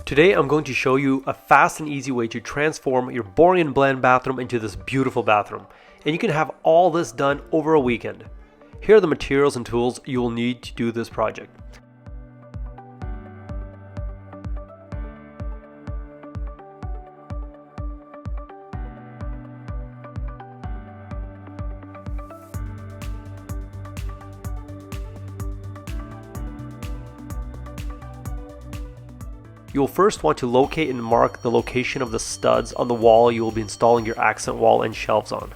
Today I'm going to show you a fast and easy way to transform your boring and bland bathroom into this beautiful bathroom. And you can have all this done over a weekend. Here are the materials and tools you will need to do this project. You will first want to locate and mark the location of the studs on the wall you will be installing your accent wall and shelves on.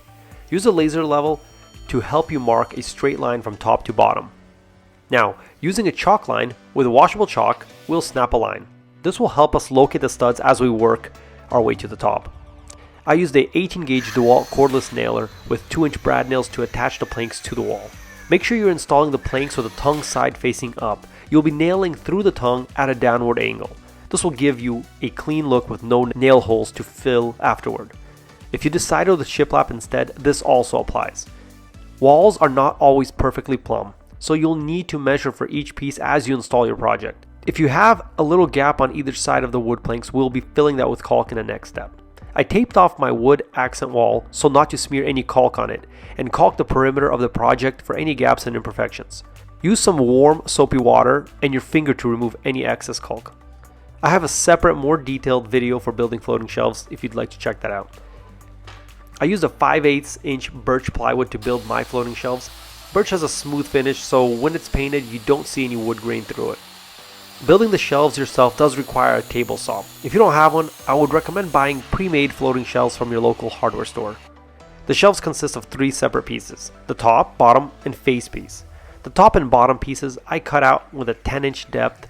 Use a laser level to help you mark a straight line from top to bottom. Now, using a chalk line with a washable chalk, we'll snap a line. This will help us locate the studs as we work our way to the top. I used a 18 gauge DeWalt cordless nailer with 2-inch brad nails to attach the planks to the wall. Make sure you're installing the planks with the tongue side facing up. You'll be nailing through the tongue at a downward angle. This will give you a clean look with no nail holes to fill afterward. If you decide with a shiplap instead, this also applies. Walls are not always perfectly plumb, so you'll need to measure for each piece as you install your project. If you have a little gap on either side of the wood planks, we'll be filling that with caulk in the next step. I taped off my wood accent wall so not to smear any caulk on it, and caulked the perimeter of the project for any gaps and imperfections. Use some warm soapy water and your finger to remove any excess caulk. I have a separate, more detailed video for building floating shelves if you'd like to check that out. I used a 5/8 inch birch plywood to build my floating shelves. Birch has a smooth finish, so when it's painted, you don't see any wood grain through it. Building the shelves yourself does require a table saw. If you don't have one, I would recommend buying pre-made floating shelves from your local hardware store. The shelves consist of 3 separate pieces: the top, bottom, and face piece. The top and bottom pieces I cut out with a 10-inch depth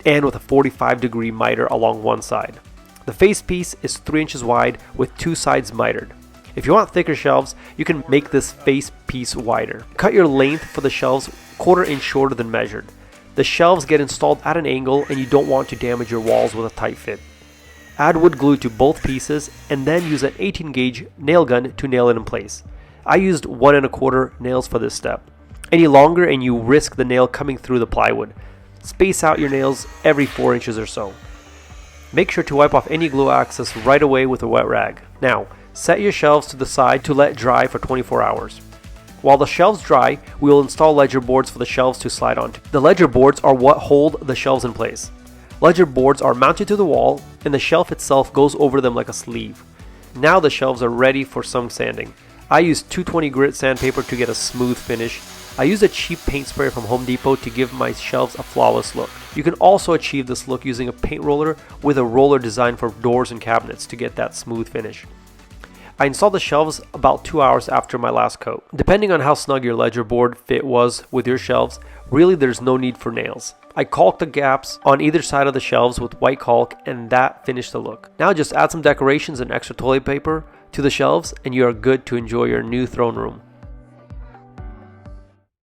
and with a 45-degree miter along one side. The face piece is 3 inches wide with 2 sides mitered. If you want thicker shelves, you can make this face piece wider. Cut your length for the shelves 1/4 inch shorter than measured. The shelves get installed at an angle and you don't want to damage your walls with a tight fit. Add wood glue to both pieces and then use an 18 gauge nail gun to nail it in place. I used 1 1/4 nails for this step. Any longer and you risk the nail coming through the plywood. Space out your nails every 4 inches or so. Make sure to wipe off any glue excess right away with a wet rag. Now, set your shelves to the side to let dry for 24 hours. While the shelves dry, we will install ledger boards for the shelves to slide onto. The ledger boards are what hold the shelves in place. Ledger boards are mounted to the wall and the shelf itself goes over them like a sleeve. Now the shelves are ready for some sanding. I used 220 grit sandpaper to get a smooth finish. I used a cheap paint spray from Home Depot to give my shelves a flawless look. You can also achieve this look using a paint roller with a roller designed for doors and cabinets to get that smooth finish. I installed the shelves about 2 hours after my last coat. Depending on how snug your ledger board fit was with your shelves, really there's no need for nails. I caulked the gaps on either side of the shelves with white caulk and that finished the look. Now just add some decorations and extra toilet paper to the shelves and you are good to enjoy your new throne room.